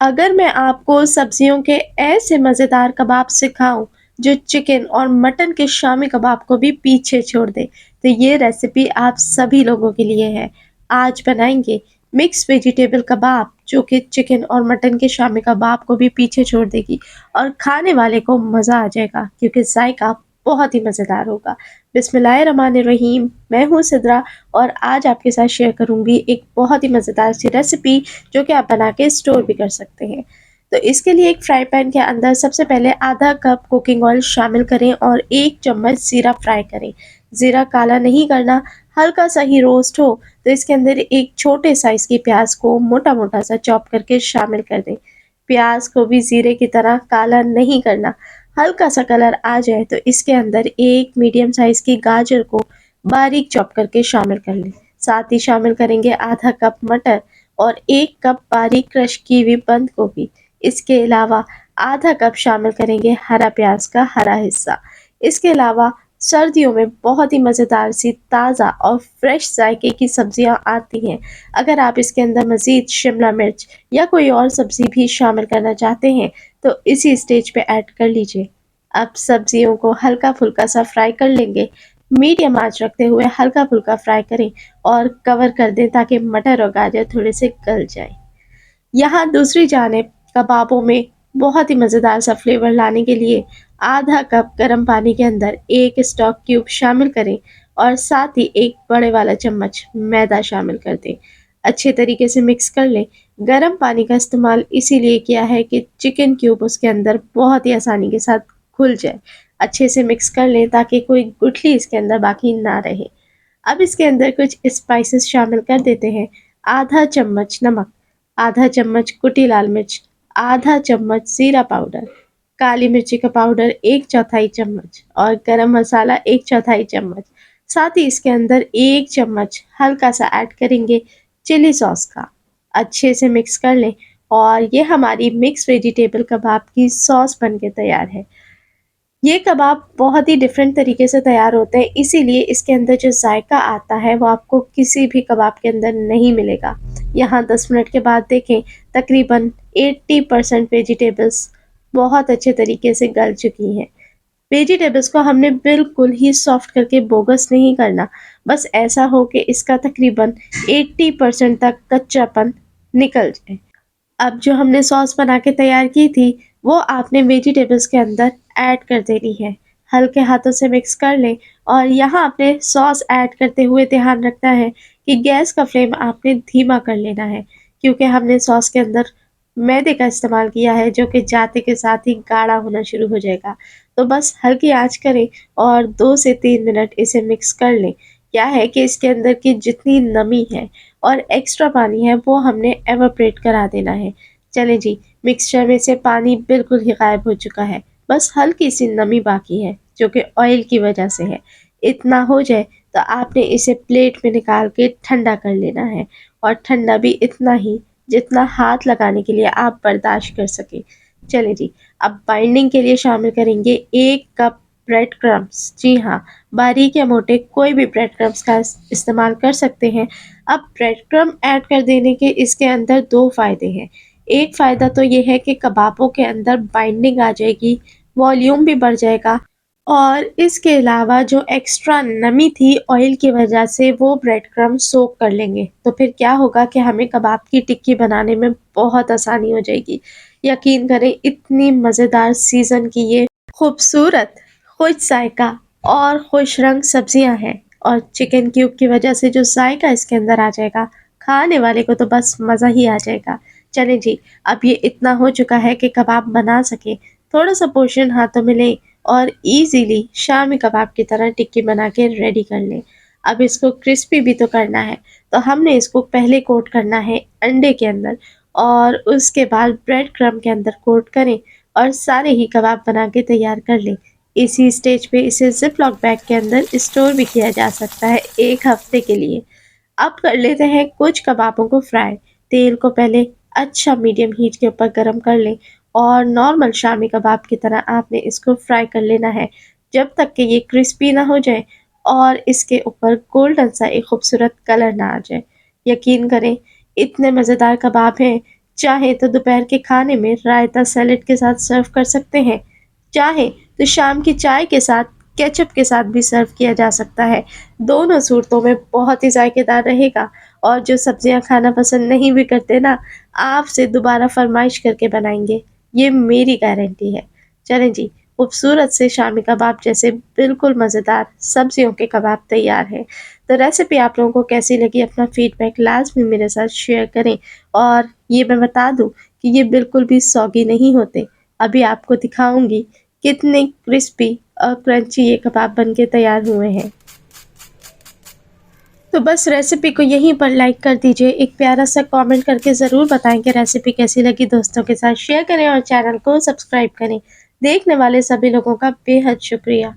अगर मैं आपको सब्जियों के ऐसे मज़ेदार कबाब सिखाऊँ, जो चिकन और मटन के शामी कबाब को भी पीछे छोड़ दे, तो ये रेसिपी आप सभी लोगों के लिए है। आज बनाएँगे मिक्स वेजिटेबल कबाब, जो कि चिकन और मटन के शामी कबाब को भी पीछे छोड़ देगी और खाने वाले को मज़ा आ जाएगा क्योंकि ज़ायका बहुत ही मज़ेदार होगा। बिस्मिल्लाहिर्रहमानिर्रहीम, मैं हूँ सिद्रा और आज आपके साथ शेयर करूँगी एक बहुत ही मज़ेदार सी रेसिपी जो कि आप बना के स्टोर भी कर सकते हैं। तो इसके लिए एक फ्राई पैन के अंदर सबसे पहले आधा कप कुकिंग ऑयल शामिल करें और 1 चम्मच ज़ीरा फ्राई करें। ज़ीरा काला नहीं करना, हल्का सा ही रोस्ट हो तो इसके अंदर एक छोटे साइज़ की प्याज को मोटा-मोटा सा चॉप करके शामिल कर दें। प्याज को भी ज़ीरे की तरह काला नहीं करना, हल्का सा कलर आ जाए तो इसके अंदर एक मीडियम साइज़ की गाजर को बारीक चॉप करके शामिल कर लें। साथ ही शामिल करेंगे आधा कप मटर और 1 कप बारीक क्रश की हुई बंद गोभी। इसके अलावा आधा कप शामिल करेंगे हरा प्याज का हरा हिस्सा। इसके अलावा सर्दियों में बहुत ही मज़ेदार सी ताज़ा और फ्रेश जायके की सब्जियां आती हैं। अगर आप इसके अंदर मज़ीद शिमला मिर्च या कोई और सब्ज़ी भी शामिल करना चाहते हैं तो इसी स्टेज पे ऐड कर लीजिए। अब सब्जियों को हल्का-फुल्का सा फ्राई कर लेंगे। मीडियम आँच रखते हुए हल्का-फुल्का फ्राई करें और कवर कर दें ताकि मटर और गाजर थोड़े से गल जाएँ। यहाँ दूसरी जानिब कबाबों में बहुत ही मज़ेदार सा फ्लेवर लाने के लिए आधा कप गर्म पानी के अंदर 1 स्टॉक क्यूब शामिल करें और साथ ही एक बड़े वाला चम्मच मैदा शामिल कर दें। अच्छे तरीके से मिक्स कर लें। गर्म पानी का इस्तेमाल इसीलिए किया है कि चिकन क्यूब उसके अंदर बहुत ही आसानी के साथ घुल जाए। अच्छे से मिक्स कर लें ताकि कोई गुठली इसके अंदर बाकी ना रहे। अब इसके अंदर कुछ स्पाइसेस शामिल कर देते हैं। आधा चम्मच नमक, आधा चम्मच कुटी लाल मिर्च, आधा चम्मच ज़ीरा पाउडर, काली मिर्ची का पाउडर 1/4 चम्मच और गरम मसाला 1/4 चम्मच। साथ ही इसके अंदर 1 चम्मच हल्का सा ऐड करेंगे चिली सॉस का। अच्छे से मिक्स कर लें और ये हमारी मिक्स वेजिटेबल कबाब की सॉस बन के तैयार है। ये कबाब बहुत ही डिफरेंट तरीके से तैयार होते हैं, इसीलिए इसके अंदर जो ज़ायका आता है वो आपको किसी भी कबाब के अंदर नहीं मिलेगा। यहाँ 10 मिनट के बाद देखें तकरीबन 80% वेजिटेबल्स बहुत अच्छे तरीके से गल चुकी हैं। वेजिटेबल्स को हमने बिल्कुल ही सॉफ्ट करके बोगस नहीं करना, बस ऐसा हो कि इसका तकरीबन 80% तक कच्चापन निकल जाए। अब जो हमने सॉस बना के तैयार की थी, वो आपने वेजिटेबल्स के अंदर ऐड कर देनी है। हल्के हाथों से मिक्स कर लें और यहाँ आपने सॉस ऐड करते हुए ध्यान रखना है कि गैस का फ्लेम आपने धीमा कर लेना है, क्योंकि हमने सॉस के अंदर मैदे का इस्तेमाल किया है जो कि जाते के साथ ही गाढ़ा होना शुरू हो जाएगा। तो बस हल्की आँच करें और 2 से 3 मिनट इसे मिक्स कर लें। क्या है कि इसके अंदर की जितनी नमी है और एक्स्ट्रा पानी है वो हमने एवापोरेट करा देना है। चलें जी, मिक्सचर में से पानी बिल्कुल ही गायब हो चुका है। बस हल्की सी नमी बाकी है जो कि ऑयल की वजह से है। इतना हो जाए तो आपने इसे प्लेट में निकाल के ठंडा कर लेना है और ठंडा भी इतना ही जितना हाथ लगाने के लिए आप बर्दाश्त कर सकें। चलें जी, अब बाइंडिंग के लिए शामिल करेंगे 1 कप ब्रेड क्रम्ब्स। जी हाँ, बारीक या मोटे कोई भी ब्रेड क्रम्ब्स का इस्तेमाल कर सकते हैं। अब ब्रेड क्रम्ब ऐड कर देने के इसके अंदर 2 फ़ायदे हैं। एक फ़ायदा तो ये है कि कबाबों के अंदर बाइंडिंग आ जाएगी, वॉल्यूम भी बढ़ जाएगा और इसके अलावा जो एक्स्ट्रा नमी थी ऑयल की वजह से वो ब्रेड क्रम्ब सोक कर लेंगे। तो फिर क्या होगा कि हमें कबाब की टिक्की बनाने में बहुत आसानी हो जाएगी। यकीन करें इतनी मज़ेदार सीज़न की ये खूबसूरत, खुश जायका और खुश रंग सब्जियां हैं और चिकन क्यूब की वजह से जो जायका इसके अंदर आ जाएगा, खाने वाले को तो बस मज़ा ही आ जाएगा। चलें जी, अब ये इतना हो चुका है कि कबाब बना सके, थोड़ा सा पोर्शन हाथों में लें और इजीली शामी कबाब की तरह टिक्की बना के रेडी कर लें। अब इसको क्रिस्पी भी तो करना है, तो हमने इसको पहले कोट करना है अंडे के अंदर और उसके बाद ब्रेड क्रम्ब के अंदर कोट करें और सारे ही कबाब बना के तैयार कर लें। इसी स्टेज पे इसे ज़िप-लॉक बैग के अंदर स्टोर भी किया जा सकता है 1 हफ्ते के लिए। अब कर लेते हैं कुछ कबाबों को फ्राई। तेल को पहले अच्छा मीडियम हीट के ऊपर गरम कर लें और नॉर्मल शामी कबाब की तरह आपने इसको फ्राई कर लेना है, जब तक कि ये क्रिस्पी ना हो जाए और इसके ऊपर गोल्डन सा एक खूबसूरत कलर ना आ जाए। यकीन करें इतने मज़ेदार कबाब हैं चाहे तो दोपहर के खाने में रायता सैलेड के साथ सर्व कर सकते हैं। चाहे तो शाम की चाय के साथ केचप के साथ भी सर्व किया जा सकता है। दोनों सूरतों में बहुत ही जायकेदार रहेगा और जो सब्जियां खाना पसंद नहीं भी करते ना, आपसे दोबारा फरमाइश करके बनाएंगे। ये मेरी गारंटी है। चलें जी, खूबसूरत से शामी कबाब जैसे बिल्कुल मज़ेदार सब्जियों के कबाब तैयार है। तो रेसिपी आप लोगों को कैसी लगी, अपना फीडबैक लाज़मी मेरे साथ शेयर करें। और ये मैं बता दूँ कि ये बिल्कुल भी सौगी नहीं होते। अभी आपको दिखाऊँगी कितने क्रिस्पी और क्रंची ये कबाब बनके तैयार हुए हैं। तो बस रेसिपी को यहीं पर लाइक कर दीजिए, एक प्यारा-सा कमेंट करके ज़रूर बताएँ कि रेसिपी कैसी लगी, दोस्तों के साथ शेयर करें और चैनल को सब्सक्राइब करें। देखने वाले सभी लोगों का बेहद शुक्रिया।